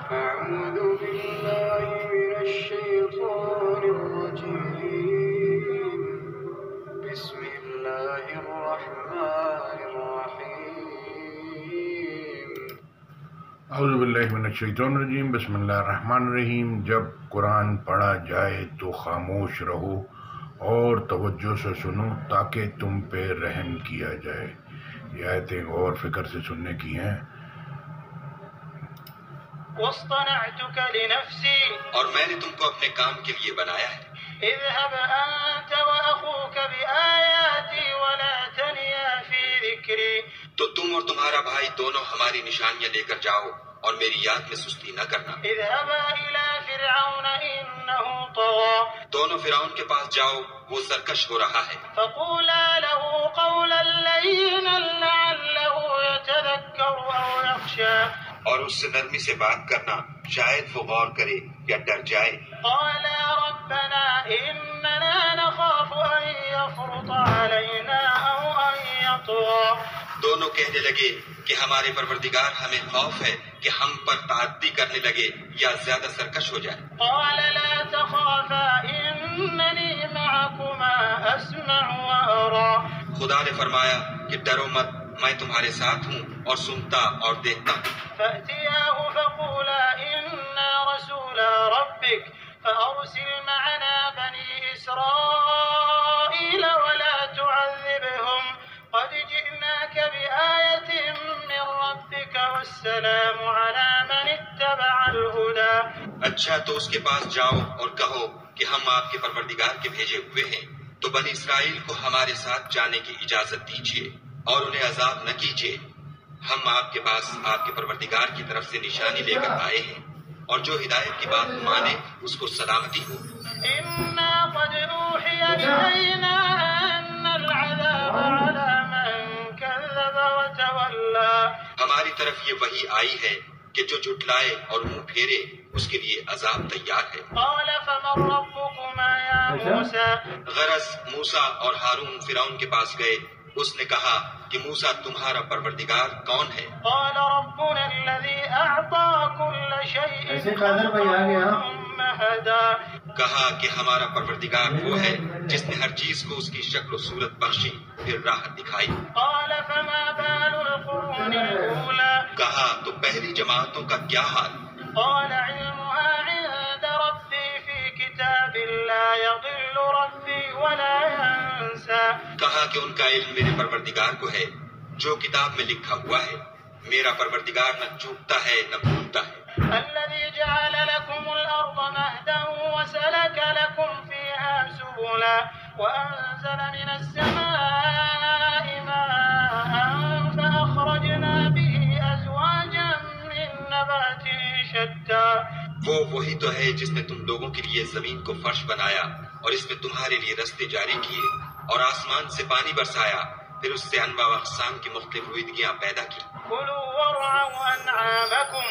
أعوذ بالله من الشيطان الرجيم بسم الله الرحمن الرحيم اعوذ باللہ من الشیطان الرجیم بسم اللہ الرحمن الرحیم۔ جب قرآن پڑھا جائے تو خاموش رہو اور توجہ سے سنو تاکہ تم پہ رحم کیا جائے۔ یہ آیتیں غور فکر سے سننے کی ہیں۔ واصطنعتك لنفسي اور میں نے تم کو اپنے کام کے لیے بنایا ہے۔ اذهب أنت وأخوك بآياتي ولا تنيا في ذكري تو تم اور تمہارا بھائی دونوں ہماری نشانیاں لے کر جاؤ اور میری یاد میں سستی نہ کرنا۔ اذهبا إلى فرعون إنه طغى دونوں فرعون کے پاس جاؤ، وہ سرکش ہو رہا ہے۔ فقولا له قولا لينا لعله يتذكر أو يخشى اور اس سے نرمی سے بات کرنا، شاید وہ غور کرے یا ڈر جائے۔ قالا ربنا إننا نخاف أن يفرط علينا أو أن يطغى دونوں کہنے لگے کہ ہمارے پروردگار ہمیں خوف ہے کہ ہم پر تعدی کرنے لگے یا زیادہ سرکش ہو جائے۔ قال لا تخافا إنني معكما أسمع وأرى خدا نے فرمایا کہ ڈرو مت، میں تمہارے ساتھ ہوں اور سنتا اور دیکھتا ہوں۔ فأتياه فقولا إنا رسولا ربك فأرسل معنا بني إسرائيل ولا تعذبهم قد جئناك بآية من ربك والسلام على من اتبع الهدى اچھا تو اس کے پاس جاؤ اور کہو کہ ہم آپ کے پروردگار کے بھیجے ہوئے ہیں، تو بنی اسرائیل کو ہمارے ساتھ جانے کی اجازت دیجیے اور انہیں عذاب نہ کیجیے۔ ہم آپ کے پاس آپ کے پروردگار کی طرف سے نشانی لے کر آئے ہیں، اور جو ہدایت کی بات مانے اس کو سلامتی ہو۔ إنا قد أوحي إلينا أن العذاب على من كذب وتولى ہماری طرف یہ وحی آئی ہے کہ جو جھٹلائے اور منہ پھیرے اس کے لیے عذاب تیار ہے۔ قال فمن ربكما يا موسى غرض موسیٰ اور ہارون فرعون کے پاس گئے، اس نے کہا کہ موسیٰ تمہارا پروردگار کون ہے؟ قال ربنا الذي أعطى كل شيء ثم هدى کہا کہ ہمارا پروردگار وہ ہے جس نے ہر چیز کو اس کی شکل و صورت بخشی پھر راہ دکھائی۔ قال فما بال القرون الأولى کہا تو پہلی جماعتوں کا کیا حال؟ قال علمها عند ربي في كتاب لا يضل ربي ولا ينسى کہا کہ ان کا علم میرے پروردگار کو ہے، جو کتاب میں لکھا ہوا ہے، میرا پروردگار نہ چوکتا ہے نہ بھولتا ہے۔ الذي جعل لكم الأرض مهدا وسلك لكم فيها سبلا وأنزل من السماء ماء فأخرجنا به أزواجا من نبات شتى وہی تو ہے جس نے تم لوگوں کے لیے زمین کو فرش بنایا اور اس میں تمہارے لیے رستے جاری کیے اور آسمان سے پانی برسایا، پھر اس سے انواع و اقسام کی مختلف رویدگیاں پیدا کی۔ كلوا وارعوا أنعامكم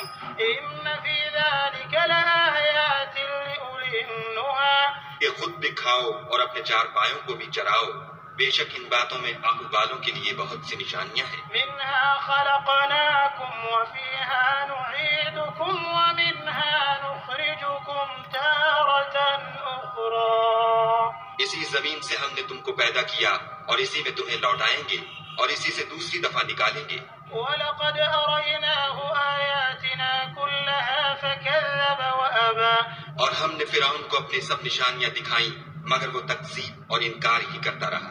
إن في ذلك لآيات لأولي النهى کہ خود بھی کھاؤ اور اپنے چار پایوں کو بھی چراؤ، بے شک ان باتوں میں عقل والوں کے لیے بہت سی نشانیاں ہیں۔ منها خلقناكم وفيها نعيدكم ومنها نخرجكم تارة أخرى اسی زمین سے ہم نے تم کو پیدا کیا اور اسی میں تمہیں لوٹائیں گے اور اسی سے دوسری دفعہ نکالیں گے۔ وَلَقَدْ أَرَيْنَاهُ آيَاتِنَا كُلَّهَا فَكَذَّبَ وَأَبَى اور ہم نے فرعون کو اپنی سب نشانیاں دکھائیں مگر وہ تکذیب اور انکار ہی کرتا رہا۔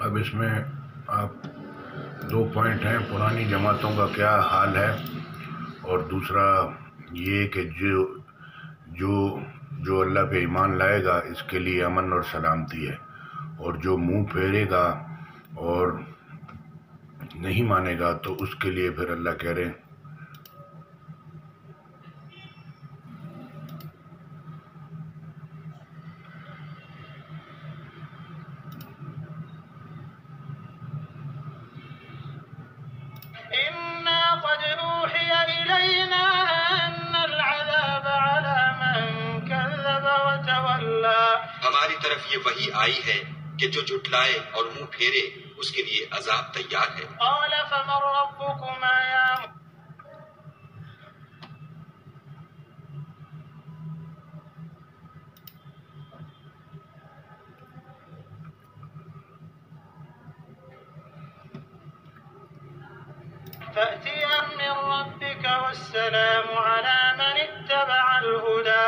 اب اس میں آپ دو پوائنٹ ہیں، پرانی جماعتوں کا کیا حال ہے، اور دوسرا یہ کہ جو اللہ پہ ایمان لائے گا اس کے لیے امن اور سلامتی ہے، اور جو منہ پھیرے گا اور نہیں مانے گا تو اس کے لیے پھر اللہ کہہ رہے ہیں إنا قد أوحي إلينا أن العذاب على من كذب وتولى ہماری طرف یہ وحی آئی ہے کہ جو جھٹلائے اور منہ پھیرے اس کے لیے عذاب تیار ہے۔ قال فمن ربكما يا فأتيا من ربك والسلام على من اتبع الهدى.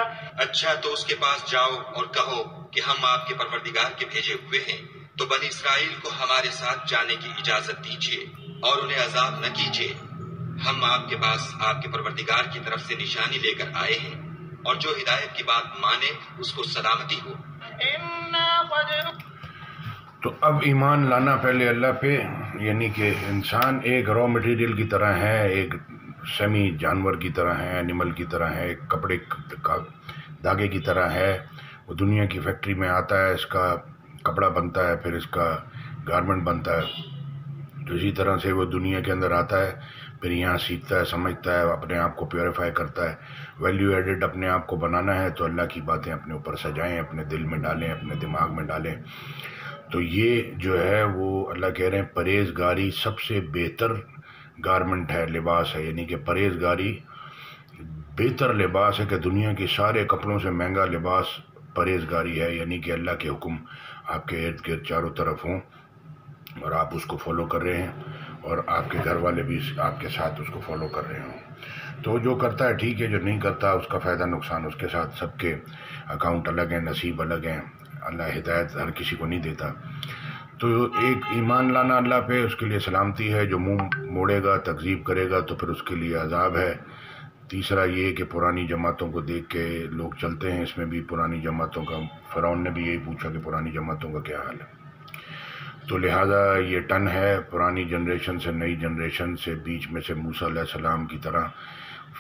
اچھا تو اس کے پاس جاؤ اور کہو کہ ہم آپ کے پروردگار کے بھیجے ہوئے ہیں، تو بنی اسرائیل کو ہمارے ساتھ جانے کی اجازت دیجیے اور انہیں عذاب نہ کیجیے، ہم آپ کے پاس آپ کے پروردگار کی طرف سے نشانی لے کر آئے ہیں، اور جو ہدایت کی بات مانے اس کو سلامتی ہو۔ تو اب ایمان لانا پہلے اللہ پہ، یعنی کہ انسان ایک را مٹیریل کی طرح ہے، ایک سیمی جانور کی طرح ہے، اینیمل کی طرح ہے، ایک کپڑے کا دھاگے کی طرح ہے۔ وہ دنیا کی فیکٹری میں آتا ہے، اس کا کپڑا بنتا ہے، پھر اس کا گارمنٹ بنتا ہے، تو اسی طرح سے وہ دنیا کے اندر آتا ہے، پھر یہاں سیکھتا ہے، سمجھتا ہے، اپنے آپ کو پیوریفائی کرتا ہے۔ ویلیو ایڈڈ اپنے آپ کو بنانا ہے تو اللہ کی باتیں اپنے اوپر سجائیں، اپنے دل میں ڈالیں، اپنے دماغ میں ڈالیں۔ تو یہ جو ہے وہ اللہ کہہ رہے ہیں پرہیزگاری سب سے بہتر گارمنٹ ہے، لباس ہے، یعنی کہ پرہیزگاری بہتر لباس ہے، کہ دنیا کے سارے کپڑوں سے مہنگا لباس پرہیزگاری ہے، یعنی کہ اللہ کے حکم آپ کے ارد گرد چاروں طرف ہوں اور آپ اس کو فالو کر رہے ہیں، اور آپ کے گھر والے بھی آپ کے ساتھ اس کو فالو کر رہے ہوں۔ تو جو کرتا ہے ٹھیک ہے، جو نہیں کرتا اس کا فائدہ نقصان اس کے ساتھ، سب کے اکاؤنٹ الگ ہیں، نصیب الگ ہیں، اللہ ہدایت ہر کسی کو نہیں دیتا۔ تو ایک ایمان لانا اللہ پہ، اس کے لیے سلامتی ہے، جو منہ موڑے گا، تکذیب کرے گا تو پھر اس کے لیے عذاب ہے۔ تیسرا یہ کہ پرانی جماعتوں کو دیکھ کے لوگ چلتے ہیں، اس میں بھی پرانی جماعتوں کا، فرعون نے بھی یہی پوچھا کہ پرانی جماعتوں کا کیا حال ہے۔ تو لہٰذا یہ ٹن ہے پرانی جنریشن سے، نئی جنریشن سے، بیچ میں سے موسیٰ علیہ السلام کی طرح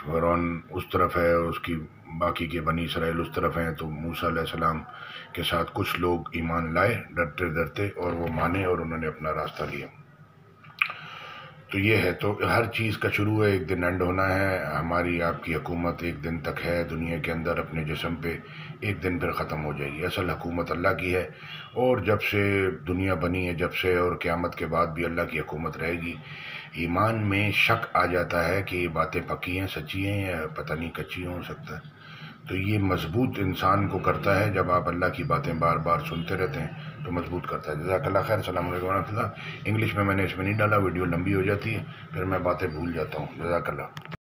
فرعون اس طرف ہے، اس کی باقی کے بنی اسرائیل اس طرف ہیں، تو موسیٰ علیہ السلام کے ساتھ کچھ لوگ ایمان لائے ڈرتے ڈرتے، اور وہ مانے اور انہوں نے اپنا راستہ لیا۔ تو یہ ہے، تو ہر چیز کا شروع ہے، ایک دن اینڈ ہونا ہے۔ ہماری آپ کی حکومت ایک دن تک ہے دنیا کے اندر اپنے جسم پہ، ایک دن پھر ختم ہو جائے گی۔ اصل حکومت اللہ کی ہے، اور جب سے دنیا بنی ہے، جب سے، اور قیامت کے بعد بھی اللہ کی حکومت رہے گی۔ ایمان میں شک آ جاتا ہے کہ یہ باتیں پکی ہیں، سچی ہیں، یا پتہ نہیں کچی ہو سکتا ہے۔ تو یہ مضبوط انسان کو کرتا ہے، جب آپ اللہ کی باتیں بار بار سنتے رہتے ہیں تو مضبوط کرتا ہے۔ جزاک اللہ خیر، السلام علیکم ورحمۃ اللہ۔ انگلش میں نے اس میں نہیں ڈالا، ویڈیو لمبی ہو جاتی ہے، پھر میں باتیں بھول جاتا ہوں۔ جزاک اللہ۔